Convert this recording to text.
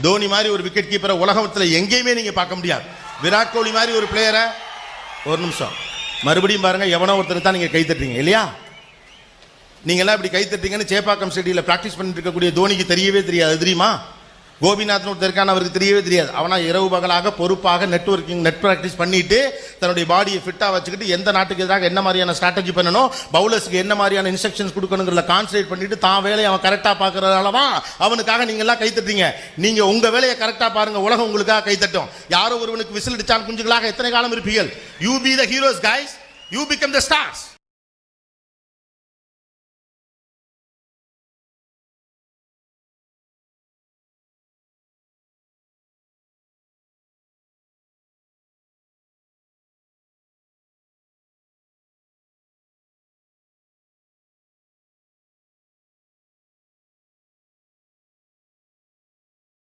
தோனி மாதிரி ஒரு விக்கெட் கீப்பரை உலகத்தில் எங்கேயுமே நீங்க பார்க்க முடியாது. விராட் கோலி மாதிரி ஒரு பிளேயரை, ஒரு நிமிஷம் மறுபடியும் பாருங்க, எவனோ ஒருத்தர் தான் நீங்க கை தட்டுறீங்க இல்லையா? நீங்க எல்லாம் இப்படி கை தட்டுறீங்கன்னு சேப்பாக்கம் ஸ்டேடியில் பிராக்டிஸ் பண்ணிட்டு இருக்கக்கூடிய தோனிக்கு தெரியவே தெரியாது தெரியுமா? கோபிநாத்னு ஒருத்தர் இருக்கான, அவருக்கு தெரியவே தெரியாது. அவனா இரவு பகலாக பொறுப்பாக நெட் ப்ராக்டிஸ் பண்ணிட்டு தன்னுடைய பாடியை ஃபிட்டாக வச்சுக்கிட்டு எந்த நாட்டுக்கு எதிராக என்ன மாதிரியான ஸ்ட்ராட்டஜி பண்ணணும், பவுலர்ஸ்க்கு என்ன மாதிரியான இன்ஸ்ட்ரக்ஷன்ஸ் கொடுக்கணுங்கிறத கான்சன்ட்ரேட் பண்ணிட்டு தான் வேலையை அவன் கரெக்டாக பார்க்கறதால தான் அவனுக்காக நீங்க எல்லாம் கை தட்டுறீங்க. நீங்க உங்க வேலையை கரெக்டாக பாருங்க, உலகம் உங்களுக்காக கை தட்டும். யாரோ ஒருவனுக்கு விசில் அடிச்சால் குஞ்சுகளாக எத்தனை காலம் இருப்பீர்கள்? You be the heroes guys, you become the stars.